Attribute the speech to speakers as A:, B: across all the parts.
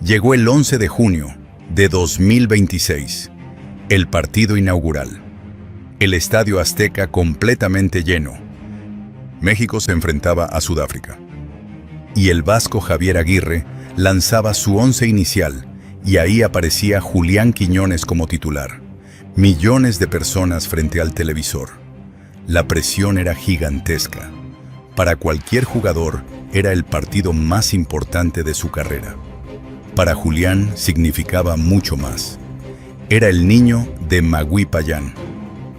A: Llegó el 11 de junio de 2026, el partido inaugural. El Estadio Azteca completamente lleno. México se enfrentaba a Sudáfrica. Y el vasco Javier Aguirre lanzaba su once inicial, y ahí aparecía Julián Quiñones como titular. Millones de personas frente al televisor. La presión era gigantesca. Para cualquier jugador, era el partido más importante de su carrera. Para Julián significaba mucho más. Era el niño de Magui Payán,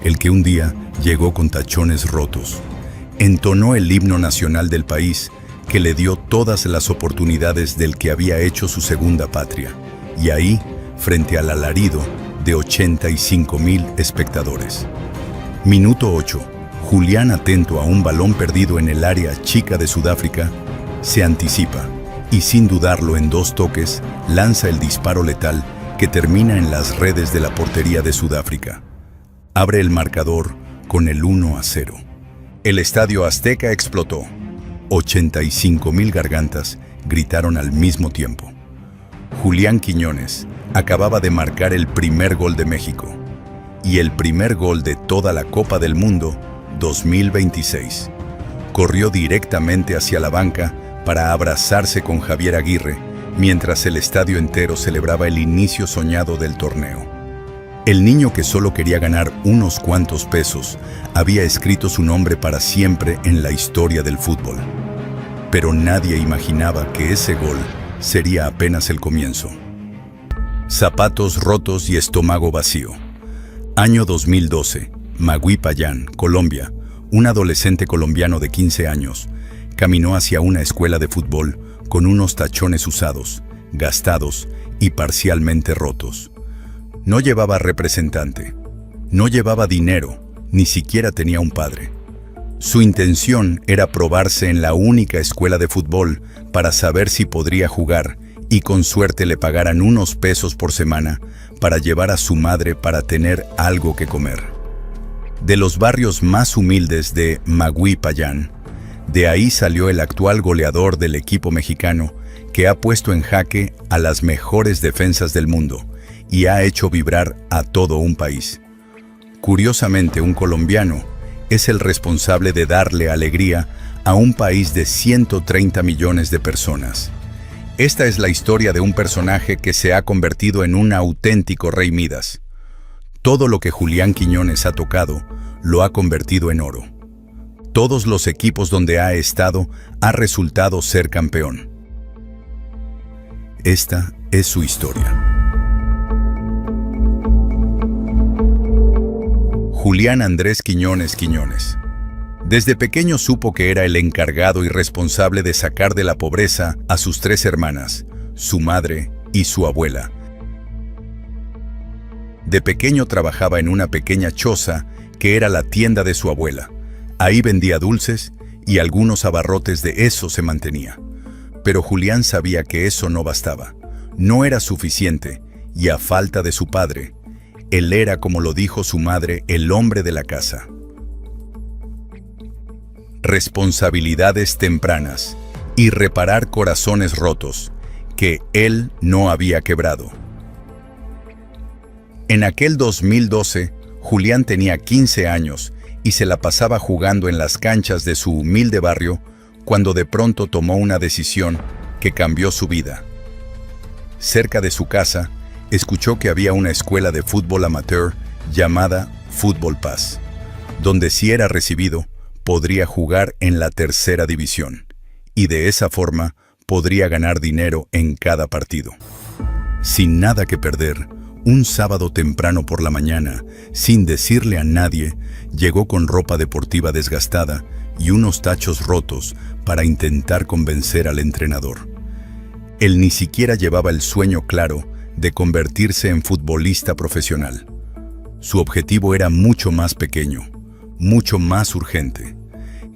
A: el que un día llegó con tachones rotos. Entonó el himno nacional del país, que le dio todas las oportunidades del que había hecho su segunda patria. Y ahí, frente al alarido de 85,000 espectadores. Minuto 8. Julián, atento a un balón perdido en el área chica de Sudáfrica, se anticipa y sin dudarlo en 2 toques, lanza el disparo letal que termina en las redes de la portería de Sudáfrica. Abre el marcador con el 1-0. El Estadio Azteca explotó. 85,000 gargantas gritaron al mismo tiempo. Julián Quiñones acababa de marcar el primer gol de México y el primer gol de toda la Copa del Mundo 2026. Corrió directamente hacia la banca para abrazarse con Javier Aguirre, mientras el estadio entero celebraba el inicio soñado del torneo. El niño que solo quería ganar unos cuantos pesos había escrito su nombre para siempre en la historia del fútbol. Pero nadie imaginaba que ese gol sería apenas el comienzo. Zapatos rotos y estómago vacío. Año 2012. Magui Payán, Colombia. Un adolescente colombiano de 15 años caminó hacia una escuela de fútbol con unos tachones usados, gastados y parcialmente rotos. No llevaba representante, no llevaba dinero, ni siquiera tenía un padre. Su intención era probarse en la única escuela de fútbol para saber si podría jugar y con suerte le pagaran unos pesos por semana para llevar a su madre para tener algo que comer. De los barrios más humildes de Magui Payán, de ahí salió el actual goleador del equipo mexicano que ha puesto en jaque a las mejores defensas del mundo y ha hecho vibrar a todo un país. Curiosamente, un colombiano es el responsable de darle alegría a un país de 130 millones de personas. Esta es la historia de un personaje que se ha convertido en un auténtico rey Midas. Todo lo que Julián Quiñones ha tocado, lo ha convertido en oro. Todos los equipos donde ha estado, ha resultado ser campeón. Esta es su historia. Julián Andrés Quiñones Quiñones. Desde pequeño supo que era el encargado y responsable de sacar de la pobreza a sus 3 hermanas, su madre y su abuela. De pequeño trabajaba en una pequeña choza que era la tienda de su abuela. Ahí vendía dulces y algunos abarrotes de eso se mantenía. Pero Julián sabía que eso no bastaba, no era suficiente y a falta de su padre, él era, como lo dijo su madre, el hombre de la casa. Responsabilidades tempranas y reparar corazones rotos que él no había quebrado. En aquel 2012, Julián tenía 15 años y se la pasaba jugando en las canchas de su humilde barrio cuando de pronto tomó una decisión que cambió su vida. Cerca de su casa, escuchó que había una escuela de fútbol amateur llamada Fútbol Paz, donde si era recibido, podría jugar en la 3ª división, y de esa forma podría ganar dinero en cada partido. Sin nada que perder, un sábado temprano por la mañana, sin decirle a nadie, llegó con ropa deportiva desgastada y unos tachos rotos para intentar convencer al entrenador. Él ni siquiera llevaba el sueño claro de convertirse en futbolista profesional. Su objetivo era mucho más pequeño, mucho más urgente.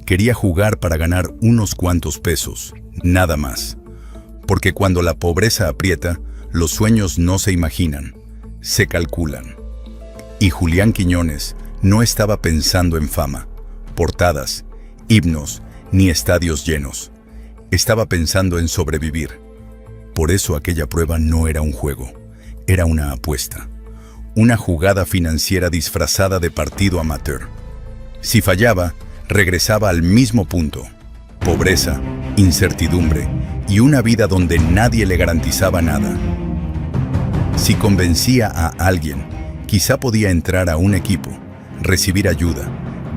A: Quería jugar para ganar unos cuantos pesos, nada más. Porque cuando la pobreza aprieta, los sueños no se imaginan, se calculan. Y Julián Quiñones no estaba pensando en fama, portadas, himnos, ni estadios llenos. Estaba pensando en sobrevivir. Por eso aquella prueba no era un juego, era una apuesta. Una jugada financiera disfrazada de partido amateur. Si fallaba, regresaba al mismo punto. Pobreza, incertidumbre y una vida donde nadie le garantizaba nada. Si convencía a alguien, quizá podía entrar a un equipo, recibir ayuda,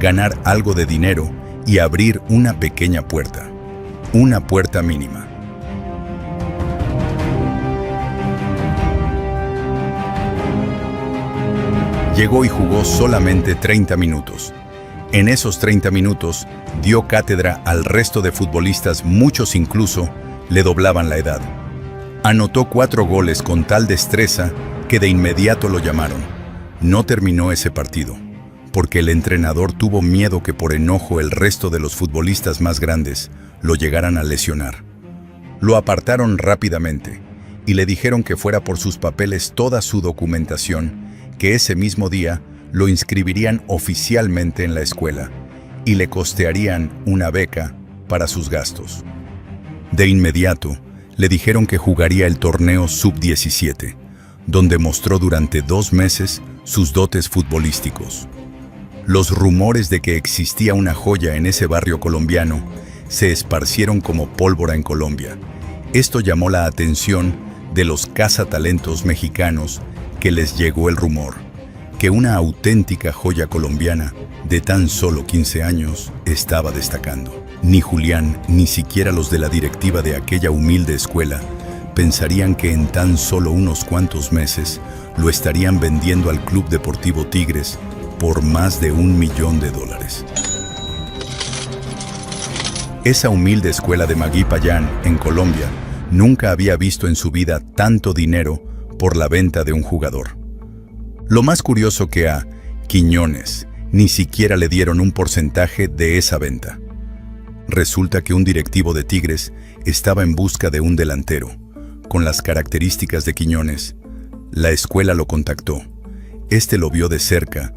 A: ganar algo de dinero y abrir una pequeña puerta. Una puerta mínima. Llegó y jugó solamente 30 minutos. En esos 30 minutos, dio cátedra al resto de futbolistas, muchos incluso le doblaban la edad. Anotó 4 goles con tal destreza que de inmediato lo llamaron. No terminó ese partido, porque el entrenador tuvo miedo que por enojo el resto de los futbolistas más grandes lo llegaran a lesionar. Lo apartaron rápidamente y le dijeron que fuera por sus papeles, toda su documentación, que ese mismo día lo inscribirían oficialmente en la escuela y le costearían una beca para sus gastos. De inmediato, le dijeron que jugaría el torneo Sub-17, donde mostró durante 2 meses sus dotes futbolísticos. Los rumores de que existía una joya en ese barrio colombiano se esparcieron como pólvora en Colombia. Esto llamó la atención de los cazatalentos mexicanos, que les llegó el rumor que una auténtica joya colombiana de tan solo 15 años estaba destacando. Ni Julián, ni siquiera los de la directiva de aquella humilde escuela pensarían que en tan solo unos cuantos meses lo estarían vendiendo al Club Deportivo Tigres por más de $1 millón. Esa humilde escuela de Magui-Payán, en Colombia, nunca había visto en su vida tanto dinero por la venta de un jugador. Lo más curioso que a Quiñones ni siquiera le dieron un porcentaje de esa venta. Resulta que un directivo de Tigres estaba en busca de un delantero, con las características de Quiñones. La escuela lo contactó. Este lo vio de cerca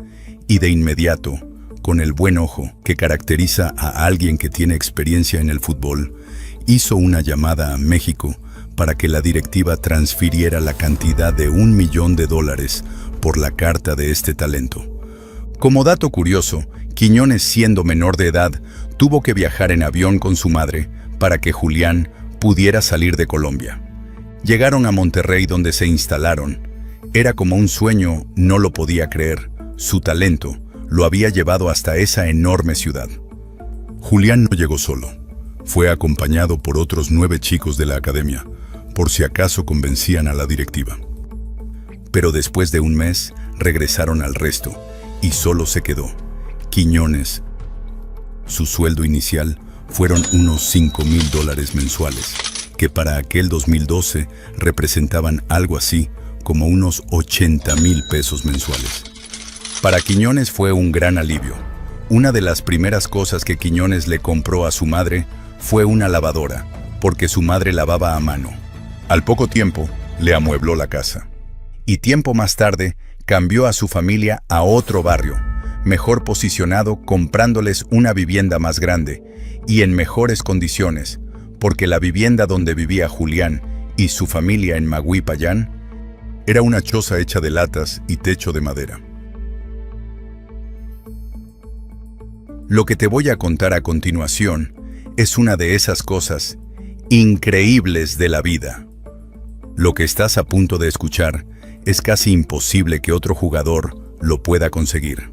A: y de inmediato, con el buen ojo que caracteriza a alguien que tiene experiencia en el fútbol, hizo una llamada a México para que la directiva transfiriera la cantidad de $1 millón por la carta de este talento. Como dato curioso, Quiñones, siendo menor de edad, tuvo que viajar en avión con su madre para que Julián pudiera salir de Colombia. Llegaron a Monterrey, donde se instalaron. Era como un sueño, no lo podía creer. Su talento lo había llevado hasta esa enorme ciudad. Julián no llegó solo. Fue acompañado por otros 9 chicos de la academia, por si acaso convencían a la directiva. Pero después de un mes, regresaron al resto, y solo se quedó Quiñones. Su sueldo inicial fueron unos $5,000 mensuales, que para aquel 2012 representaban algo así como unos 80,000 pesos mensuales. Para Quiñones fue un gran alivio. Una de las primeras cosas que Quiñones le compró a su madre fue una lavadora, porque su madre lavaba a mano. Al poco tiempo, le amuebló la casa. Y tiempo más tarde, cambió a su familia a otro barrio, mejor posicionado, comprándoles una vivienda más grande y en mejores condiciones, porque la vivienda donde vivía Julián y su familia en Magui-Payán era una choza hecha de latas y techo de madera. Lo que te voy a contar a continuación es una de esas cosas increíbles de la vida. Lo que estás a punto de escuchar es casi imposible que otro jugador lo pueda conseguir.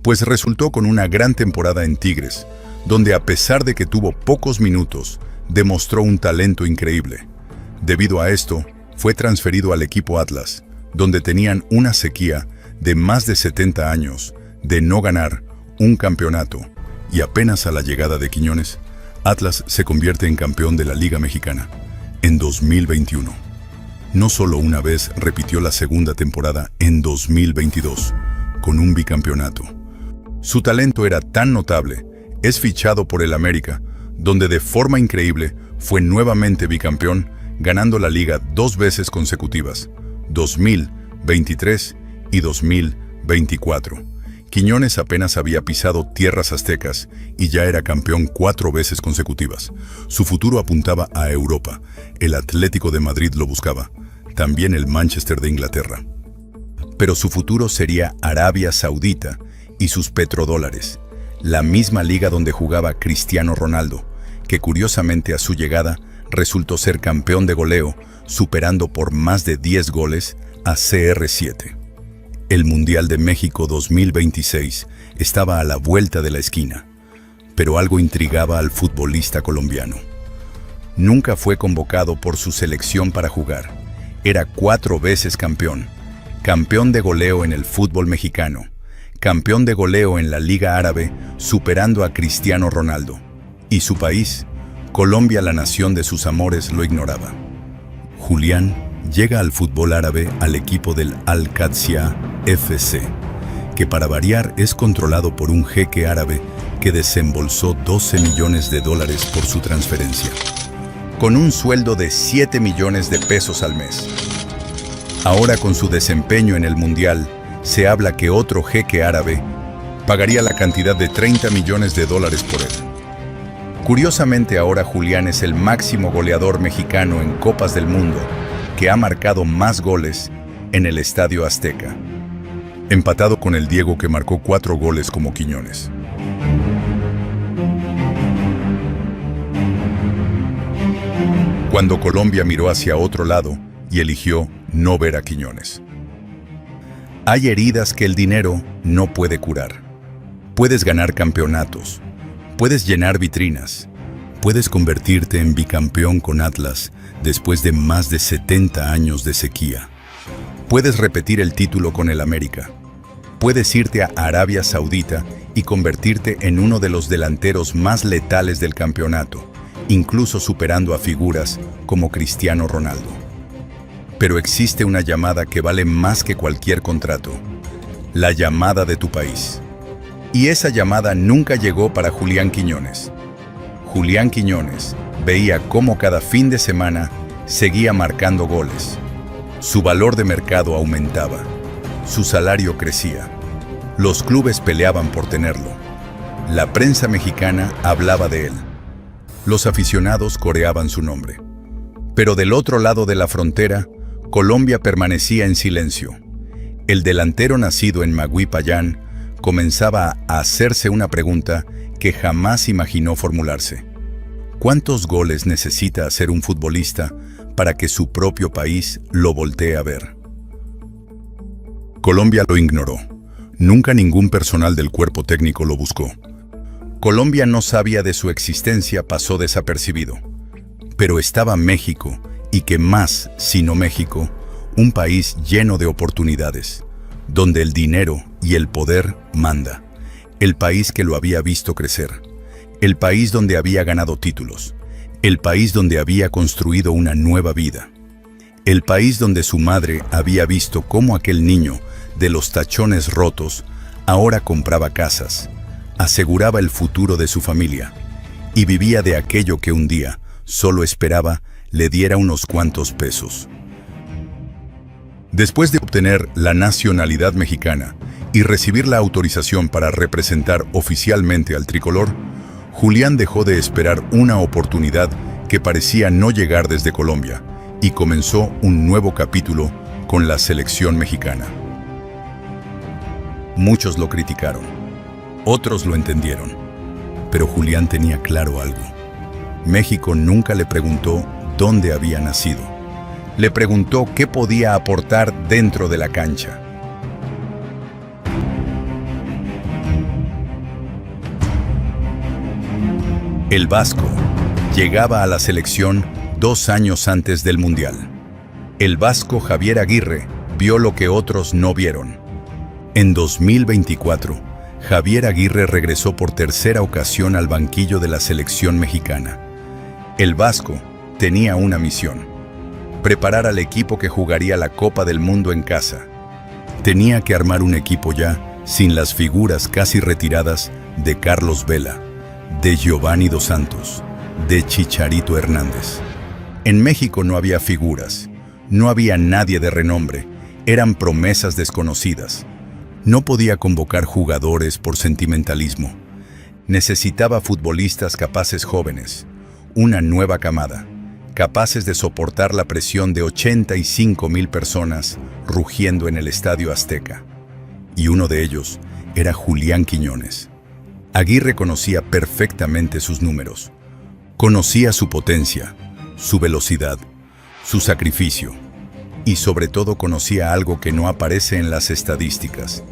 A: Pues resultó con una gran temporada en Tigres, donde a pesar de que tuvo pocos minutos, demostró un talento increíble. Debido a esto, fue transferido al equipo Atlas, donde tenían una sequía de más de 70 años de no ganar un campeonato, y apenas a la llegada de Quiñones, Atlas se convierte en campeón de la Liga Mexicana en 2021. No solo una vez repitió la segunda temporada en 2022, con un bicampeonato. Su talento era tan notable, es fichado por el América, donde de forma increíble fue nuevamente bicampeón, ganando la liga 2 veces consecutivas, 2023 y 2024. Quiñones apenas había pisado tierras aztecas y ya era campeón 4 veces consecutivas. Su futuro apuntaba a Europa. El Atlético de Madrid lo buscaba, también el Manchester de Inglaterra. Pero su futuro sería Arabia Saudita y sus petrodólares, la misma liga donde jugaba Cristiano Ronaldo, que curiosamente a su llegada resultó ser campeón de goleo, superando por más de 10 goles a CR7. El Mundial de México 2026 estaba a la vuelta de la esquina, pero algo intrigaba al futbolista colombiano. Nunca fue convocado por su selección para jugar. Era 4 veces campeón, campeón de goleo en el fútbol mexicano, campeón de goleo en la Liga Árabe, superando a Cristiano Ronaldo. Y su país, Colombia, la nación de sus amores, lo ignoraba. Julián llega al fútbol árabe al equipo del Al-Qadsiya FC, que para variar es controlado por un jeque árabe que desembolsó $12 millones por su transferencia, con un sueldo de 7 millones de pesos al mes. Ahora, con su desempeño en el Mundial, se habla que otro jeque árabe pagaría la cantidad de $30 millones por él. Curiosamente, ahora Julián es el máximo goleador mexicano en Copas del Mundo, que ha marcado más goles en el Estadio Azteca, empatado con el Diego, que marcó 4 goles como Quiñones. Cuando Colombia miró hacia otro lado y eligió no ver a Quiñones. Hay heridas que el dinero no puede curar. Puedes ganar campeonatos, puedes llenar vitrinas, puedes convertirte en bicampeón con Atlas después de más de 70 años de sequía. Puedes repetir el título con el América. Puedes irte a Arabia Saudita y convertirte en uno de los delanteros más letales del campeonato, incluso superando a figuras como Cristiano Ronaldo. Pero existe una llamada que vale más que cualquier contrato: la llamada de tu país. Y esa llamada nunca llegó para Julián Quiñones. Julián Quiñones veía cómo cada fin de semana seguía marcando goles. Su valor de mercado aumentaba, su salario crecía, los clubes peleaban por tenerlo, la prensa mexicana hablaba de él, los aficionados coreaban su nombre. Pero del otro lado de la frontera, Colombia permanecía en silencio. El delantero nacido en Maguipayán comenzaba a hacerse una pregunta que jamás imaginó formularse: ¿cuántos goles necesita hacer un futbolista para que su propio país lo voltee a ver? Colombia lo ignoró. Nunca ningún personal del cuerpo técnico lo buscó. Colombia no sabía de su existencia, pasó desapercibido. Pero estaba México, y qué más sino México, un país lleno de oportunidades, donde el dinero y el poder manda. El país que lo había visto crecer. El país donde había ganado títulos. El país donde había construido una nueva vida. El país donde su madre había visto cómo aquel niño de los tachones rotos ahora compraba casas, aseguraba el futuro de su familia y vivía de aquello que un día solo esperaba le diera unos cuantos pesos. Después de obtener la nacionalidad mexicana y recibir la autorización para representar oficialmente al tricolor, Julián dejó de esperar una oportunidad que parecía no llegar desde Colombia y comenzó un nuevo capítulo con la selección mexicana. Muchos lo criticaron, otros lo entendieron, pero Julián tenía claro algo. México nunca le preguntó dónde había nacido. Le preguntó qué podía aportar dentro de la cancha. El Vasco llegaba a la selección 2 años antes del Mundial. El Vasco Javier Aguirre vio lo que otros no vieron. En 2024, Javier Aguirre regresó por tercera ocasión al banquillo de la selección mexicana. El Vasco tenía una misión: preparar al equipo que jugaría la Copa del Mundo en casa. Tenía que armar un equipo ya sin las figuras casi retiradas de Carlos Vela, de Giovanni Dos Santos, de Chicharito Hernández. En México no había figuras, no había nadie de renombre, eran promesas desconocidas. No podía convocar jugadores por sentimentalismo. Necesitaba futbolistas capaces jóvenes, una nueva camada, capaces de soportar la presión de 85,000 personas rugiendo en el Estadio Azteca. Y uno de ellos era Julián Quiñones. Aguirre conocía perfectamente sus números. Conocía su potencia, su velocidad, su sacrificio. Y sobre todo conocía algo que no aparece en las estadísticas.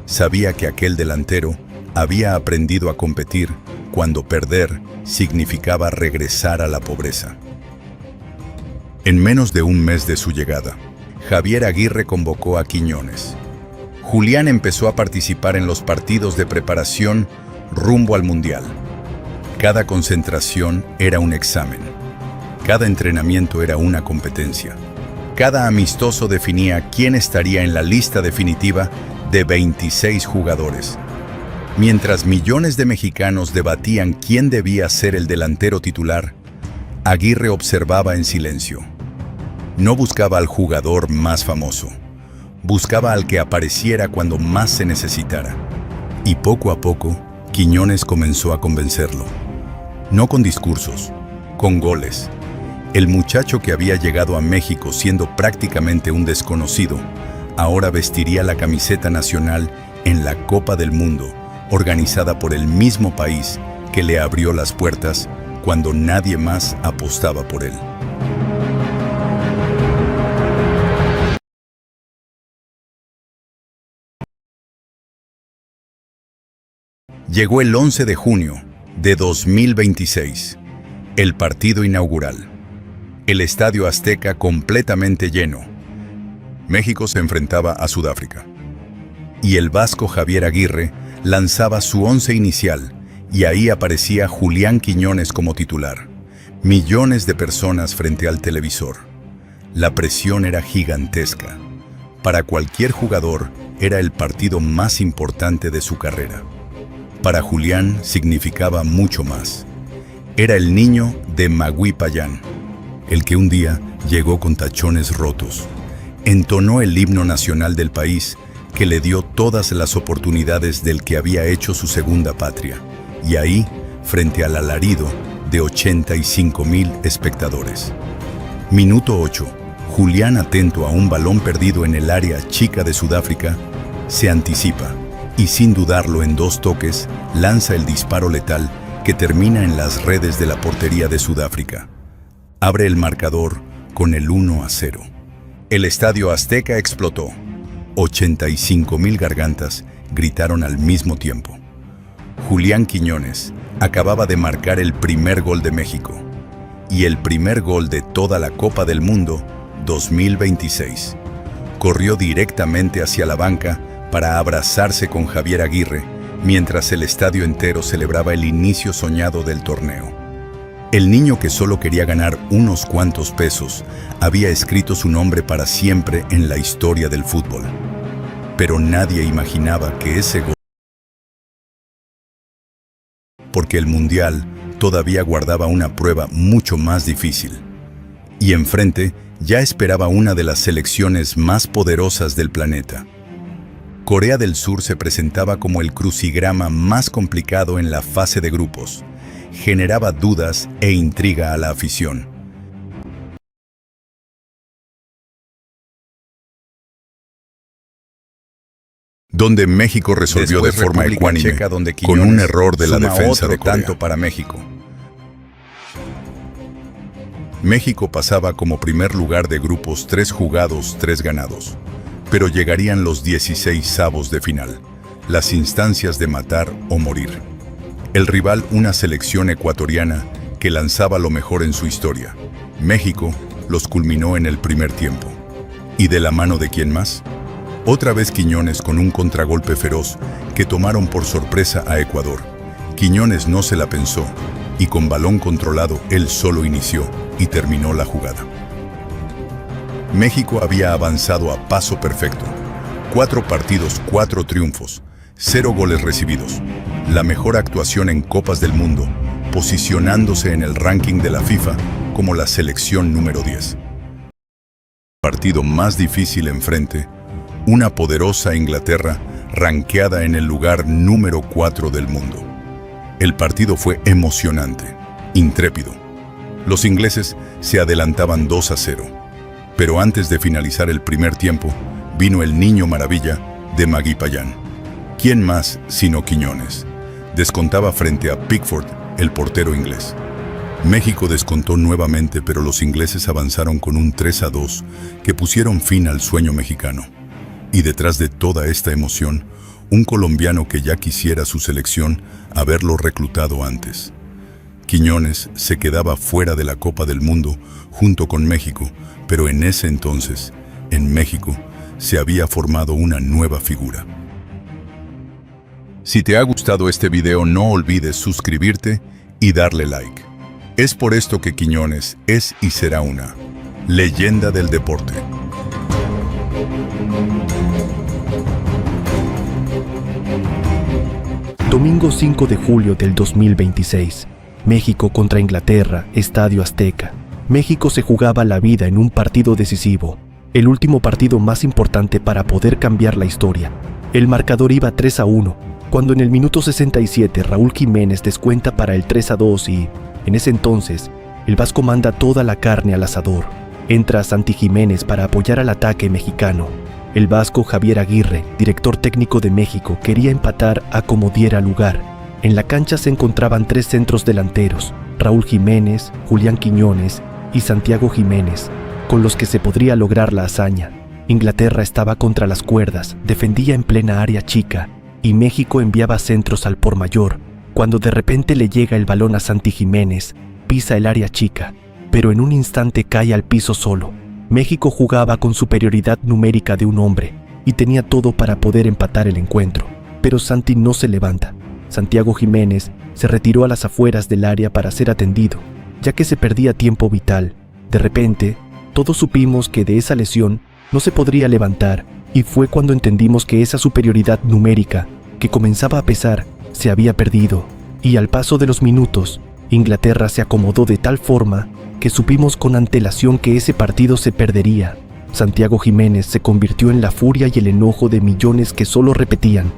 A: Sabía que aquel delantero había aprendido a competir cuando perder significaba regresar a la pobreza. En menos de un mes de su llegada, Javier Aguirre convocó a Quiñones. Julián empezó a participar en los partidos de preparación rumbo al Mundial. Cada concentración era un examen. Cada entrenamiento era una competencia. Cada amistoso definía quién estaría en la lista definitiva de 26 jugadores. Mientras millones de mexicanos debatían quién debía ser el delantero titular, Aguirre observaba en silencio. No buscaba al jugador más famoso. Buscaba al que apareciera cuando más se necesitara. Y poco a poco, Quiñones comenzó a convencerlo. No con discursos, con goles. El muchacho que había llegado a México siendo prácticamente un desconocido, ahora vestiría la camiseta nacional en la Copa del Mundo, organizada por el mismo país que le abrió las puertas cuando nadie más apostaba por él. Llegó el 11 de junio de 2026, el partido inaugural. El Estadio Azteca completamente lleno. México se enfrentaba a Sudáfrica. Y el vasco Javier Aguirre lanzaba su once inicial, y ahí aparecía Julián Quiñones como titular. Millones de personas frente al televisor. La presión era gigantesca. Para cualquier jugador, era el partido más importante de su carrera. Para Julián significaba mucho más. Era el niño de Magui Payán, el que un día llegó con tachones rotos. Entonó el himno nacional del país, que le dio todas las oportunidades del que había hecho su segunda patria, y ahí, frente al alarido de 85,000 espectadores. Minuto 8. Julián, atento a un balón perdido en el área chica de Sudáfrica, se anticipa y sin dudarlo en 2 toques, lanza el disparo letal que termina en las redes de la portería de Sudáfrica. Abre el marcador con el 1-0. El Estadio Azteca explotó. 85,000 gargantas gritaron al mismo tiempo. Julián Quiñones acababa de marcar el primer gol de México y el primer gol de toda la Copa del Mundo 2026. Corrió directamente hacia la banca para abrazarse con Javier Aguirre mientras el estadio entero celebraba el inicio soñado del torneo. El niño que solo quería ganar unos cuantos pesos había escrito su nombre para siempre en la historia del fútbol. Pero nadie imaginaba que ese gol, porque el Mundial todavía guardaba una prueba mucho más difícil. Y enfrente ya esperaba una de las selecciones más poderosas del planeta. Corea del Sur se presentaba como el crucigrama más complicado en la fase de grupos. Generaba dudas e intriga a la afición. Donde México resolvió de forma ecuánime, con un error de la defensa de Corea. Tanto para México. México pasaba como primer lugar de grupos 3 jugados, 3 ganados. Pero llegarían los 16avos de final, las instancias de matar o morir. El rival, una selección ecuatoriana que lanzaba lo mejor en su historia. México los culminó en el primer tiempo. ¿Y de la mano de quién más? Otra vez Quiñones con un contragolpe feroz que tomaron por sorpresa a Ecuador. Quiñones no se la pensó y con balón controlado él solo inició y terminó la jugada. México había avanzado a paso perfecto. 4 partidos, 4 triunfos, 0 goles recibidos. La mejor actuación en Copas del Mundo, posicionándose en el ranking de la FIFA como la selección número 10. Partido más difícil enfrente, una poderosa Inglaterra ranqueada en el lugar número 4 del mundo. El partido fue emocionante, intrépido. Los ingleses se adelantaban 2-0, pero antes de finalizar el primer tiempo, vino el niño maravilla de Magui Payán. ¿Quién más sino Quiñones? Descontaba frente a Pickford, el portero inglés. México descontó nuevamente, pero los ingleses avanzaron con un 3-2 que pusieron fin al sueño mexicano. Y detrás de toda esta emoción, un colombiano que ya quisiera su selección haberlo reclutado antes. Quiñones se quedaba fuera de la Copa del Mundo junto con México, pero en ese entonces, en México, se había formado una nueva figura. Si te ha gustado este video, no olvides suscribirte y darle like. Es por esto que Quiñones es y será una leyenda del deporte.
B: Domingo 5 de julio del 2026. México contra Inglaterra, Estadio Azteca. México se jugaba la vida en un partido decisivo, el último partido más importante para poder cambiar la historia. El marcador iba 3-1, cuando en el minuto 67 Raúl Jiménez descuenta para el 3-2 y, en ese entonces, el Vasco manda toda la carne al asador. Entra Santi Jiménez para apoyar al ataque mexicano. El vasco Javier Aguirre, director técnico de México, quería empatar a como diera lugar. En la cancha se encontraban 3 centros delanteros, Raúl Jiménez, Julián Quiñones y Santiago Jiménez, con los que se podría lograr la hazaña. Inglaterra estaba contra las cuerdas, defendía en plena área chica, y México enviaba centros al por mayor, cuando de repente le llega el balón a Santi Jiménez, pisa el área chica, pero en un instante cae al piso solo. México jugaba con superioridad numérica de un hombre y tenía todo para poder empatar el encuentro, pero Santi no se levanta. Santiago Jiménez se retiró a las afueras del área para ser atendido, ya que se perdía tiempo vital. De repente, todos supimos que de esa lesión no se podría levantar, y fue cuando entendimos que esa superioridad numérica, que comenzaba a pesar, se había perdido, y al paso de los minutos, Inglaterra se acomodó de tal forma que supimos con antelación que ese partido se perdería. Santiago Jiménez se convirtió en la furia y el enojo de millones que solo repetían: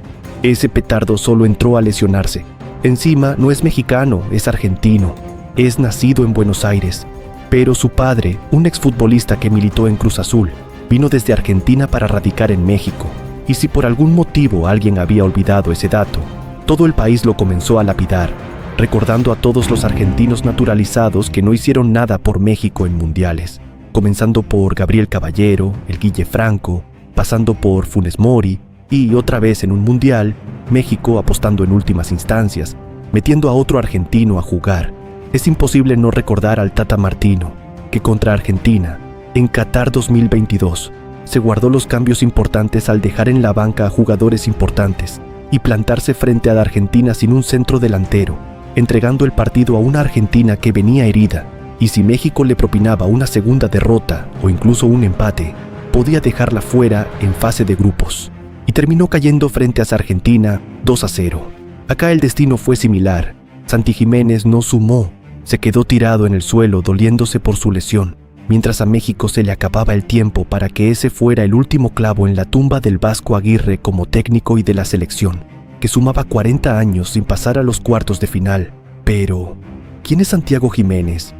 B: ese petardo solo entró a lesionarse. Encima no es mexicano, es argentino, es nacido en Buenos Aires, pero su padre, un exfutbolista que militó en Cruz Azul, vino desde Argentina para radicar en México, y si por algún motivo alguien había olvidado ese dato, todo el país lo comenzó a lapidar, recordando a todos los argentinos naturalizados que no hicieron nada por México en mundiales, comenzando por Gabriel Caballero, el Guille Franco, pasando por Funes Mori, y otra vez en un mundial, México apostando en últimas instancias, metiendo a otro argentino a jugar. Es imposible no recordar al Tata Martino, que contra Argentina, en Qatar 2022, se guardó los cambios importantes al dejar en la banca a jugadores importantes y plantarse frente a la Argentina sin un centro delantero, entregando el partido a una Argentina que venía herida, y si México le propinaba una segunda derrota o incluso un empate, podía dejarla fuera en fase de grupos, y terminó cayendo frente a esa Argentina 2-0. Acá el destino fue similar. Santi Jiménez no sumó, se quedó tirado en el suelo doliéndose por su lesión, mientras a México se le acababa el tiempo para que ese fuera el último clavo en la tumba del Vasco Aguirre como técnico y de la selección, que sumaba 40 años sin pasar a los cuartos de final. Pero, ¿quién es Santiago Jiménez?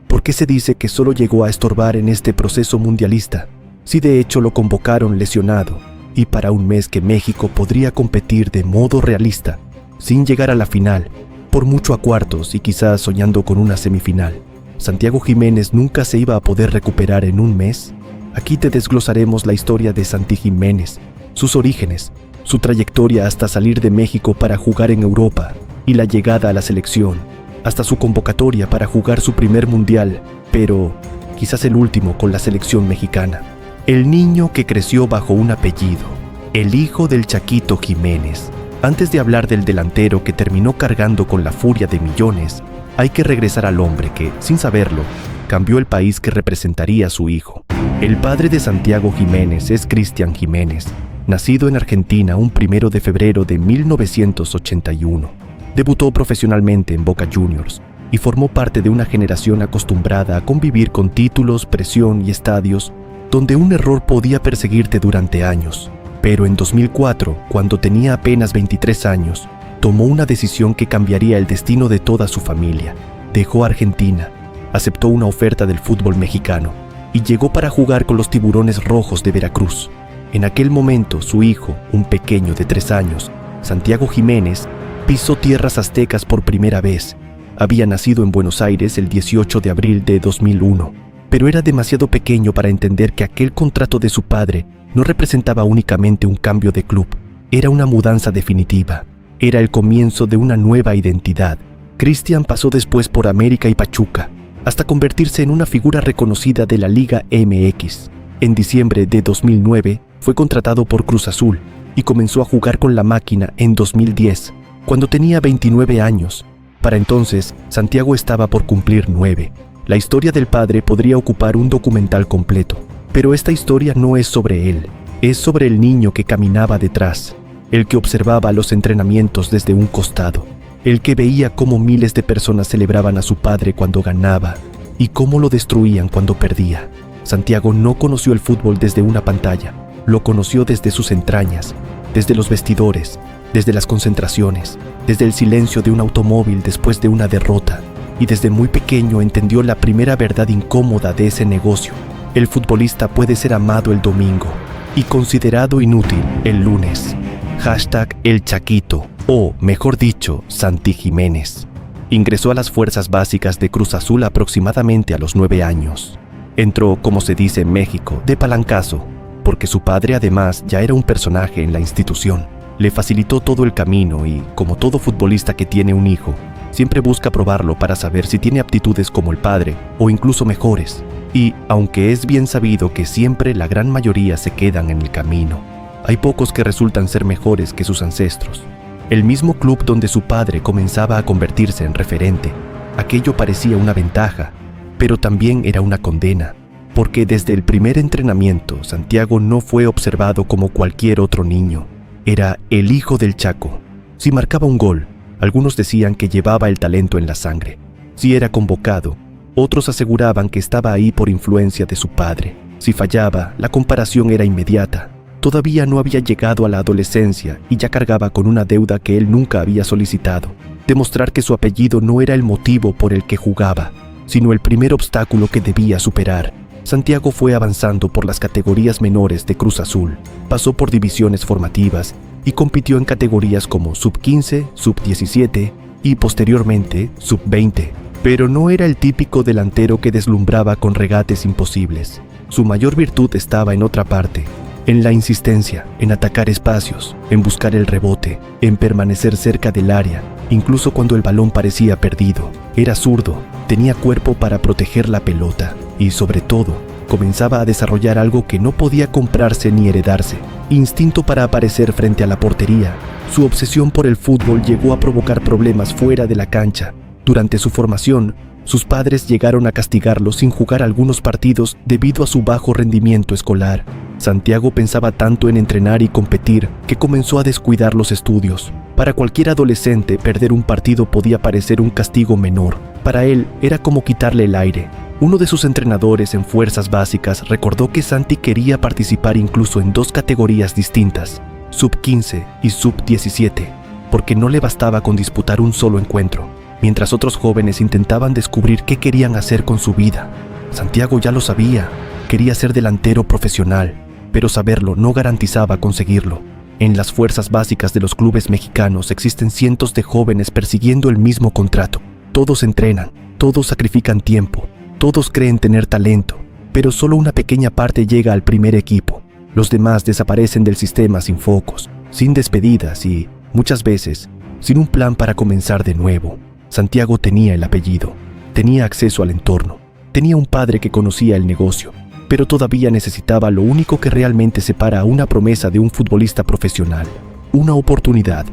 B: ¿Por qué se dice que solo llegó a estorbar en este proceso mundialista? Si de hecho lo convocaron lesionado, y para un mes que México podría competir de modo realista, sin llegar a la final, por mucho a cuartos y quizás soñando con una semifinal. ¿Santiago Jiménez nunca se iba a poder recuperar en un mes? Aquí te desglosaremos la historia de Santi Jiménez, sus orígenes, su trayectoria hasta salir de México para jugar en Europa y la llegada a la selección, hasta su convocatoria para jugar su primer mundial, pero quizás el último con la selección mexicana. El niño que creció bajo un apellido, el hijo del Chaquito Jiménez. Antes de hablar del delantero que terminó cargando con la furia de millones, hay que regresar al hombre que, sin saberlo, cambió el país que representaría a su hijo. El padre de Santiago Jiménez es Cristian Jiménez, nacido en Argentina un 1 de febrero de 1981. Debutó profesionalmente en Boca Juniors y formó parte de una generación acostumbrada a convivir con títulos, presión y estadios donde un error podía perseguirte durante años. Pero en 2004, cuando tenía apenas 23 años, tomó una decisión que cambiaría el destino de toda su familia. Dejó Argentina, aceptó una oferta del fútbol mexicano y llegó para jugar con los Tiburones Rojos de Veracruz. En aquel momento, su hijo, un pequeño de 3 años, Santiago Jiménez, pisó tierras aztecas por primera vez. Había nacido en Buenos Aires el 18 de abril de 2001, pero era demasiado pequeño para entender que aquel contrato de su padre no representaba únicamente un cambio de club, era una mudanza definitiva, era el comienzo de una nueva identidad. Cristian pasó después por América y Pachuca, hasta convertirse en una figura reconocida de la Liga MX. En diciembre de 2009 fue contratado por Cruz Azul y comenzó a jugar con la máquina en 2010, cuando tenía 29 años. Para entonces, Santiago estaba por cumplir 9. La historia del padre podría ocupar un documental completo, pero esta historia no es sobre él, es sobre el niño que caminaba detrás, el que observaba los entrenamientos desde un costado, el que veía cómo miles de personas celebraban a su padre cuando ganaba y cómo lo destruían cuando perdía. Santiago no conoció el fútbol desde una pantalla, lo conoció desde sus entrañas, desde los vestidores, desde las concentraciones, desde el silencio de un automóvil después de una derrota, y desde muy pequeño entendió la primera verdad incómoda de ese negocio. El futbolista puede ser amado el domingo y considerado inútil el lunes. #El Chaquito, o mejor dicho, Santi Jiménez. Ingresó a las fuerzas básicas de Cruz Azul aproximadamente a los 9 años. Entró, como se dice en México, de palancazo, porque su padre además ya era un personaje en la institución. Le facilitó todo el camino y, como todo futbolista que tiene un hijo, siempre busca probarlo para saber si tiene aptitudes como el padre o incluso mejores. Y, aunque es bien sabido que siempre la gran mayoría se quedan en el camino, hay pocos que resultan ser mejores que sus ancestros. El mismo club donde su padre comenzaba a convertirse en referente, aquello parecía una ventaja, pero también era una condena, porque desde el primer entrenamiento Santiago no fue observado como cualquier otro niño. Era el hijo del Chaco. Si marcaba un gol, algunos decían que llevaba el talento en la sangre. Si era convocado, otros aseguraban que estaba ahí por influencia de su padre. Si fallaba, la comparación era inmediata. Todavía no había llegado a la adolescencia y ya cargaba con una deuda que él nunca había solicitado: demostrar que su apellido no era el motivo por el que jugaba, sino el primer obstáculo que debía superar. Santiago fue avanzando por las categorías menores de Cruz Azul, pasó por divisiones formativas y compitió en categorías como Sub-15, Sub-17 y posteriormente Sub-20. Pero no era el típico delantero que deslumbraba con regates imposibles. Su mayor virtud estaba en otra parte, en la insistencia, en atacar espacios, en buscar el rebote, en permanecer cerca del área, incluso cuando el balón parecía perdido. Era zurdo, tenía cuerpo para proteger la pelota y, sobre todo, comenzaba a desarrollar algo que no podía comprarse ni heredarse: instinto para aparecer frente a la portería. Su obsesión por el fútbol llegó a provocar problemas fuera de la cancha. Durante su formación, sus padres llegaron a castigarlo sin jugar algunos partidos debido a su bajo rendimiento escolar. Santiago pensaba tanto en entrenar y competir que comenzó a descuidar los estudios. Para cualquier adolescente, perder un partido podía parecer un castigo menor. Para él, era como quitarle el aire. Uno de sus entrenadores en fuerzas básicas recordó que Santi quería participar incluso en 2 categorías distintas, Sub-15 y Sub-17, porque no le bastaba con disputar un solo encuentro. Mientras otros jóvenes intentaban descubrir qué querían hacer con su vida, Santiago ya lo sabía: quería ser delantero profesional, pero saberlo no garantizaba conseguirlo. En las fuerzas básicas de los clubes mexicanos existen cientos de jóvenes persiguiendo el mismo contrato. Todos entrenan, todos sacrifican tiempo, todos creen tener talento, pero solo una pequeña parte llega al primer equipo. Los demás desaparecen del sistema sin focos, sin despedidas y, muchas veces, sin un plan para comenzar de nuevo. Santiago tenía el apellido, tenía acceso al entorno, tenía un padre que conocía el negocio, pero todavía necesitaba lo único que realmente separa a una promesa de un futbolista profesional: una oportunidad.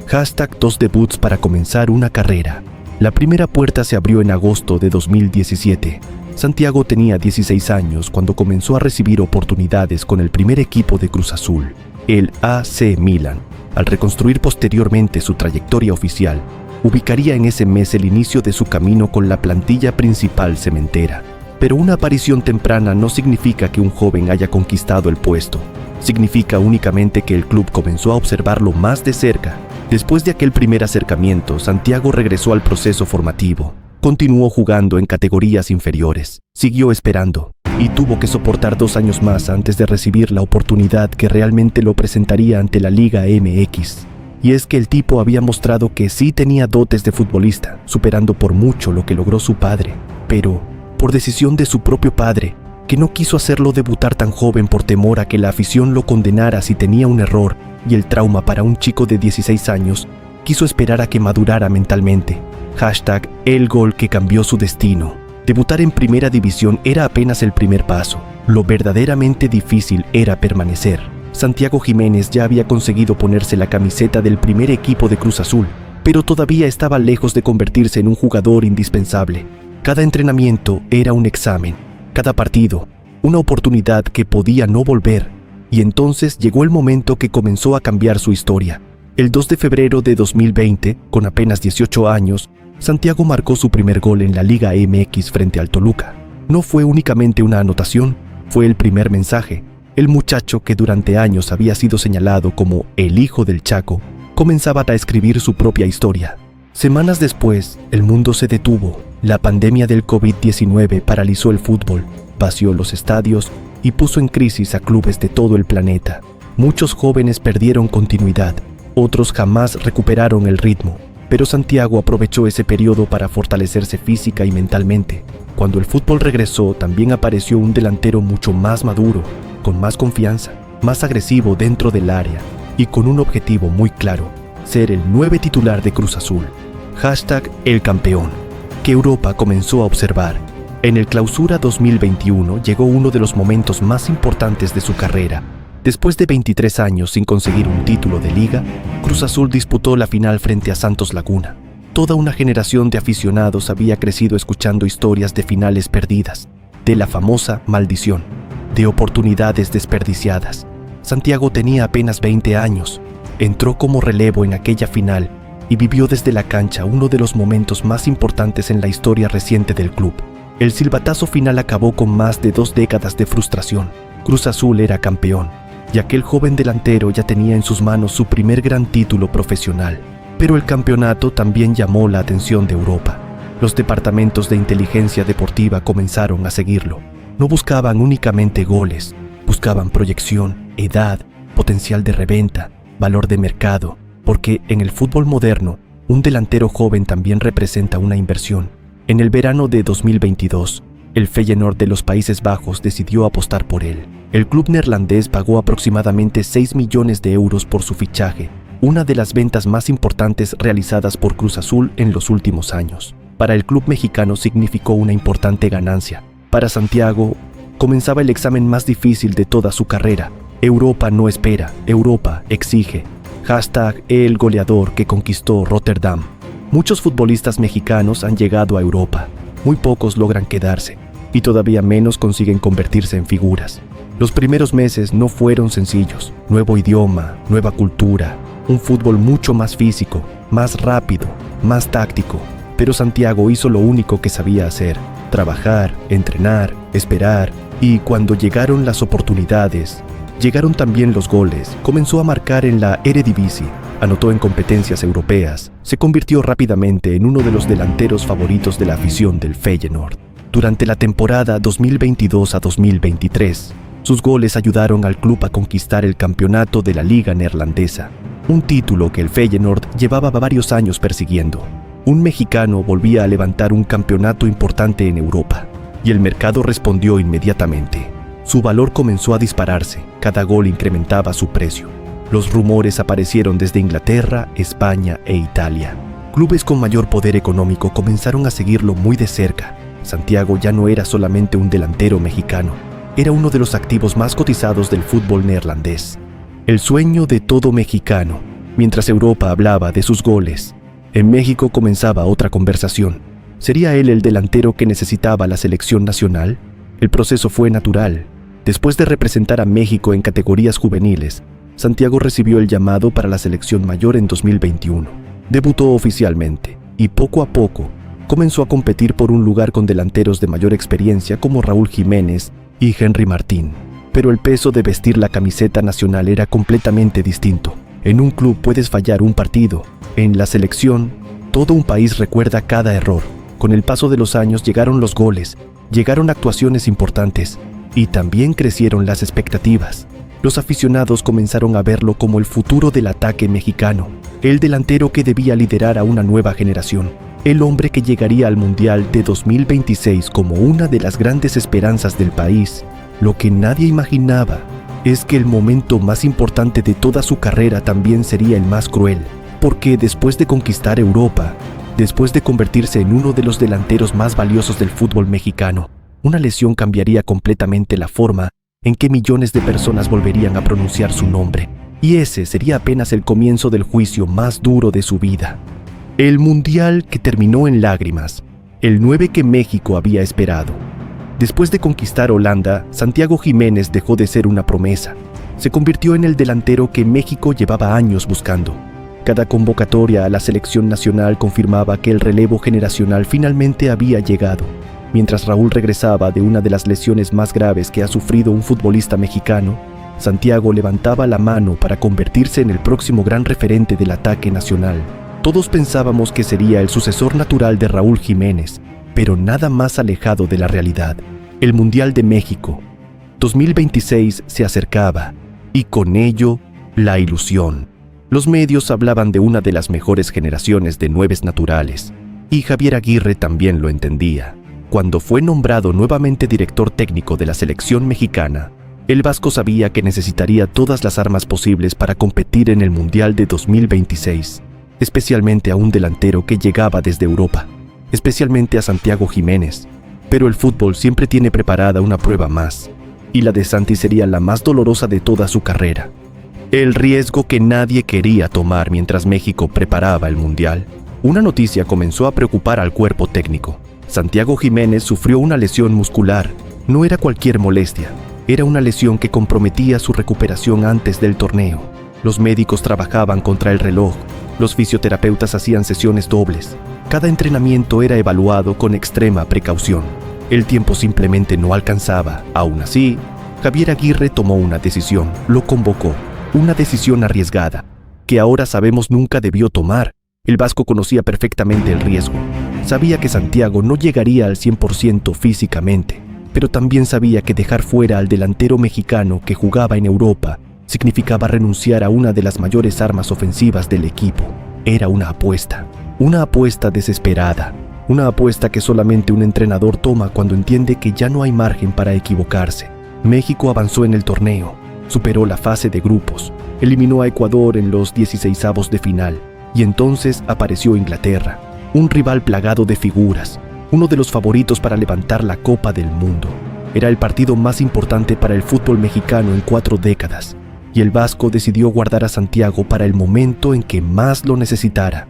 B: #2 debuts para comenzar una carrera. La primera puerta se abrió en agosto de 2017. Santiago tenía 16 años cuando comenzó a recibir oportunidades con el primer equipo de Cruz Azul, el AC Milan. Al reconstruir posteriormente su trayectoria oficial, ubicaría en ese mes el inicio de su camino con la plantilla principal cementera. Pero una aparición temprana no significa que un joven haya conquistado el puesto. significa únicamente que el club comenzó a observarlo más de cerca. Después de aquel primer acercamiento, Santiago regresó al proceso formativo. Continuó jugando en categorías inferiores, siguió esperando y tuvo que soportar 2 años más antes de recibir la oportunidad que realmente lo presentaría ante la Liga MX. Y es que el tipo había mostrado que sí tenía dotes de futbolista, superando por mucho lo que logró su padre, pero por decisión de su propio padre, que no quiso hacerlo debutar tan joven por temor a que la afición lo condenara si tenía un error, y el trauma para un chico de 16 años, quiso esperar a que madurara mentalmente. #el gol que cambió su destino. Debutar en primera división era apenas el primer paso. Lo verdaderamente difícil era permanecer. Santiago Jiménez ya había conseguido ponerse la camiseta del primer equipo de Cruz Azul, pero todavía estaba lejos de convertirse en un jugador indispensable. Cada entrenamiento era un examen, cada partido, una oportunidad que podía no volver, y entonces llegó el momento que comenzó a cambiar su historia. El 2 de febrero de 2020, con apenas 18 años, Santiago marcó su primer gol en la Liga MX frente al Toluca. No fue únicamente una anotación, fue el primer mensaje. El muchacho que durante años había sido señalado como el hijo del Chaco, comenzaba a escribir su propia historia. Semanas después, el mundo se detuvo. La pandemia del COVID-19 paralizó el fútbol, vació los estadios y puso en crisis a clubes de todo el planeta. Muchos jóvenes perdieron continuidad, otros jamás recuperaron el ritmo, pero Santiago aprovechó ese periodo para fortalecerse física y mentalmente. Cuando el fútbol regresó, también apareció un delantero mucho más maduro, con más confianza, más agresivo dentro del área y con un objetivo muy claro: ser el 9 titular de Cruz Azul. #el campeón, que Europa comenzó a observar. En el Clausura 2021 llegó uno de los momentos más importantes de su carrera. Después de 23 años sin conseguir un título de liga, Cruz Azul disputó la final frente a Santos Laguna. Toda una generación de aficionados había crecido escuchando historias de finales perdidas, de la famosa maldición, de oportunidades desperdiciadas. Santiago tenía apenas 20 años, entró como relevo en aquella final y vivió desde la cancha uno de los momentos más importantes en la historia reciente del club. El silbatazo final acabó con más de 2 décadas de frustración. Cruz Azul era campeón, y aquel joven delantero ya tenía en sus manos su primer gran título profesional. Pero el campeonato también llamó la atención de Europa. Los departamentos de inteligencia deportiva comenzaron a seguirlo. No buscaban únicamente goles, buscaban proyección, edad, potencial de reventa, valor de mercado, porque en el fútbol moderno, un delantero joven también representa una inversión. En el verano de 2022, el Feyenoord de los Países Bajos decidió apostar por él. El club neerlandés pagó aproximadamente 6 millones de euros por su fichaje, una de las ventas más importantes realizadas por Cruz Azul en los últimos años. Para el club mexicano significó una importante ganancia. Para Santiago, comenzaba el examen más difícil de toda su carrera. Europa no espera, Europa exige. #el goleador que conquistó Rotterdam. Muchos futbolistas mexicanos han llegado a Europa. Muy pocos logran quedarse, y todavía menos consiguen convertirse en figuras. Los primeros meses no fueron sencillos. Nuevo idioma, nueva cultura, un fútbol mucho más físico, más rápido, más táctico. Pero Santiago hizo lo único que sabía hacer: trabajar, entrenar, esperar. Y cuando llegaron las oportunidades, llegaron también los goles. Comenzó a marcar en la Eredivisie, anotó en competencias europeas, se convirtió rápidamente en uno de los delanteros favoritos de la afición del Feyenoord. Durante la temporada 2022 a 2023, sus goles ayudaron al club a conquistar el campeonato de la Liga Neerlandesa, un título que el Feyenoord llevaba varios años persiguiendo. Un mexicano volvía a levantar un campeonato importante en Europa, y el mercado respondió inmediatamente. Su valor comenzó a dispararse, cada gol incrementaba su precio. Los rumores aparecieron desde Inglaterra, España e Italia. Clubes con mayor poder económico comenzaron a seguirlo muy de cerca. Santiago ya no era solamente un delantero mexicano, era uno de los activos más cotizados del fútbol neerlandés. El sueño de todo mexicano. Mientras Europa hablaba de sus goles, en México comenzaba otra conversación. ¿Sería él el delantero que necesitaba la selección nacional? El proceso fue natural. Después de representar a México en categorías juveniles, Santiago recibió el llamado para la selección mayor en 2021. Debutó oficialmente y poco a poco comenzó a competir por un lugar con delanteros de mayor experiencia como Raúl Jiménez y Henry Martín. Pero el peso de vestir la camiseta nacional era completamente distinto. En un club puedes fallar un partido. En la selección, todo un país recuerda cada error. Con el paso de los años llegaron los goles, llegaron actuaciones importantes y también crecieron las expectativas. Los aficionados comenzaron a verlo como el futuro del ataque mexicano, el delantero que debía liderar a una nueva generación, el hombre que llegaría al Mundial de 2026 como una de las grandes esperanzas del país. Lo que nadie imaginaba es que el momento más importante de toda su carrera también sería el más cruel, porque después de conquistar Europa, después de convertirse en uno de los delanteros más valiosos del fútbol mexicano, una lesión cambiaría completamente la forma en que millones de personas volverían a pronunciar su nombre, y ese sería apenas el comienzo del juicio más duro de su vida. El Mundial que terminó en lágrimas, el 9 que México había esperado. Después de conquistar Holanda, Santiago Jiménez dejó de ser una promesa. Se convirtió en el delantero que México llevaba años buscando. Cada convocatoria a la selección nacional confirmaba que el relevo generacional finalmente había llegado. Mientras Raúl regresaba de una de las lesiones más graves que ha sufrido un futbolista mexicano, Santiago levantaba la mano para convertirse en el próximo gran referente del ataque nacional. Todos pensábamos que sería el sucesor natural de Raúl Jiménez, pero nada más alejado de la realidad. El Mundial de México 2026 se acercaba, y con ello, la ilusión. Los medios hablaban de una de las mejores generaciones de nueves naturales, y Javier Aguirre también lo entendía. Cuando fue nombrado nuevamente director técnico de la selección mexicana, el vasco sabía que necesitaría todas las armas posibles para competir en el Mundial de 2026, especialmente a un delantero que llegaba desde Europa, especialmente a Santiago Jiménez. Pero el fútbol siempre tiene preparada una prueba más, y la de Santi sería la más dolorosa de toda su carrera. El riesgo que nadie quería tomar mientras México preparaba el Mundial. Una noticia comenzó a preocupar al cuerpo técnico. Santiago Jiménez sufrió una lesión muscular. No era cualquier molestia, era una lesión que comprometía su recuperación antes del torneo. Los médicos trabajaban contra el reloj, los fisioterapeutas hacían sesiones dobles. Cada entrenamiento era evaluado con extrema precaución. El tiempo simplemente no alcanzaba. Aún así, Javier Aguirre tomó una decisión, lo convocó. Una decisión arriesgada, que ahora sabemos nunca debió tomar. El vasco conocía perfectamente el riesgo. Sabía que Santiago no llegaría al 100% físicamente, pero también sabía que dejar fuera al delantero mexicano que jugaba en Europa significaba renunciar a una de las mayores armas ofensivas del equipo. Era una apuesta desesperada, una apuesta que solamente un entrenador toma cuando entiende que ya no hay margen para equivocarse. México avanzó en el torneo, superó la fase de grupos, eliminó a Ecuador en los 16avos de final, y entonces apareció Inglaterra, un rival plagado de figuras, uno de los favoritos para levantar la Copa del Mundo. Era el partido más importante para el fútbol mexicano en 4 décadas, y el vasco decidió guardar a Santiago para el momento en que más lo necesitara.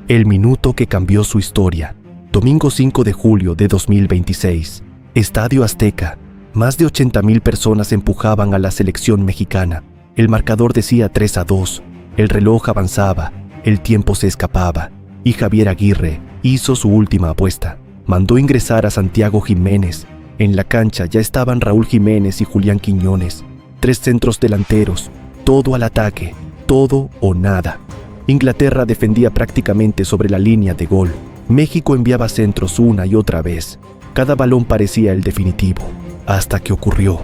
B: El minuto que cambió su historia. Domingo 5 de julio de 2026. Estadio Azteca. Más de 80,000 personas empujaban a la selección mexicana. El marcador decía 3-2. El reloj avanzaba, el tiempo se escapaba, y Javier Aguirre hizo su última apuesta. Mandó ingresar a Santiago Jiménez. En la cancha ya estaban Raúl Jiménez y Julián Quiñones. 3 centros delanteros, todo al ataque, todo o nada. Inglaterra defendía prácticamente sobre la línea de gol. México enviaba centros una y otra vez. Cada balón parecía el definitivo. Hasta que ocurrió.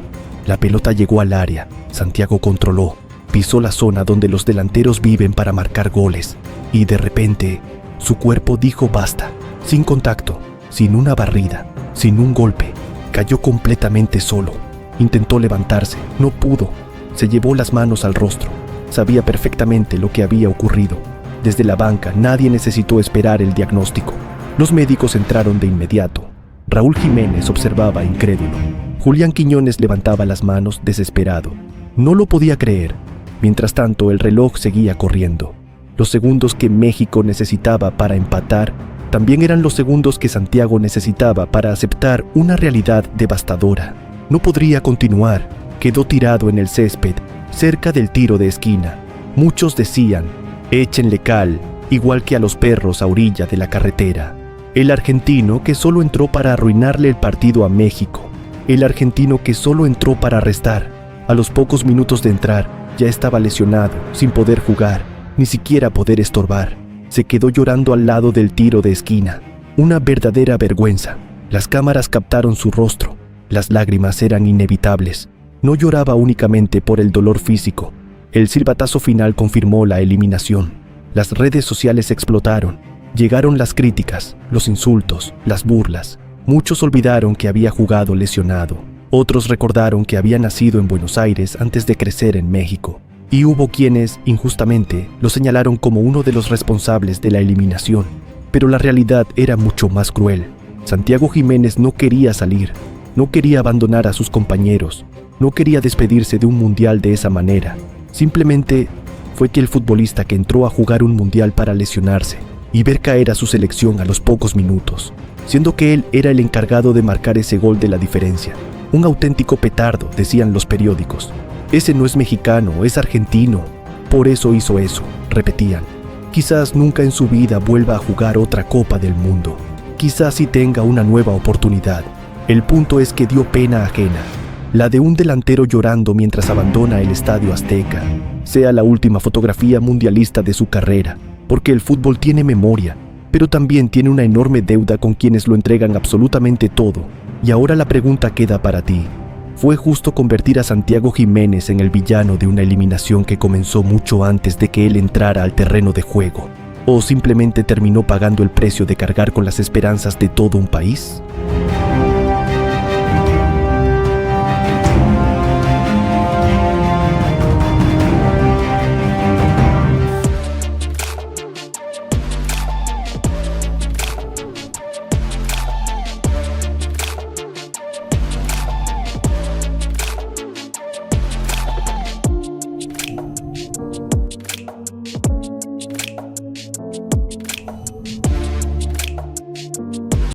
B: La pelota llegó al área. Santiago controló. Pisó la zona donde los delanteros viven para marcar goles. Y de repente, su cuerpo dijo basta. Sin contacto, sin una barrida, sin un golpe. Cayó completamente solo. Intentó levantarse. No pudo. Se llevó las manos al rostro. Sabía perfectamente lo que había ocurrido. Desde la banca nadie necesitó esperar el diagnóstico. Los médicos entraron de inmediato. Raúl Jiménez observaba incrédulo. Julián Quiñones levantaba las manos desesperado. No lo podía creer. Mientras tanto, el reloj seguía corriendo. Los segundos que México necesitaba para empatar también eran los segundos que Santiago necesitaba para aceptar una realidad devastadora. No podría continuar. Quedó tirado en el césped, cerca del tiro de esquina. Muchos decían, échenle cal, igual que a los perros a orilla de la carretera. El argentino que solo entró para arruinarle el partido a México. El argentino que solo entró para restar, a los pocos minutos de entrar, ya estaba lesionado, sin poder jugar, ni siquiera poder estorbar. Se quedó llorando al lado del tiro de esquina. Una verdadera vergüenza. Las cámaras captaron su rostro. Las lágrimas eran inevitables. No lloraba únicamente por el dolor físico. El silbatazo final confirmó la eliminación. Las redes sociales explotaron. Llegaron las críticas, los insultos, las burlas. Muchos olvidaron que había jugado lesionado. Otros recordaron que había nacido en Buenos Aires antes de crecer en México. Y hubo quienes, injustamente, lo señalaron como uno de los responsables de la eliminación. Pero la realidad era mucho más cruel. Santiago Jiménez no quería salir, no quería abandonar a sus compañeros, no quería despedirse de un mundial de esa manera. Simplemente fue que el futbolista que entró a jugar un mundial para lesionarse y ver caer a su selección a los pocos minutos, siendo que él era el encargado de marcar ese gol de la diferencia. Un auténtico petardo, decían los periódicos. Ese no es mexicano, es argentino. Por eso hizo eso, repetían. Quizás nunca en su vida vuelva a jugar otra Copa del Mundo. Quizás sí tenga una nueva oportunidad. El punto es que dio pena ajena. La de un delantero llorando mientras abandona el Estadio Azteca. Sea la última fotografía mundialista de su carrera. Porque el fútbol tiene memoria, pero también tiene una enorme deuda con quienes lo entregan absolutamente todo. Y ahora la pregunta queda para ti. ¿Fue justo convertir a Santiago Jiménez en el villano de una eliminación que comenzó mucho antes de que él entrara al terreno de juego? ¿O simplemente terminó pagando el precio de cargar con las esperanzas de todo un país?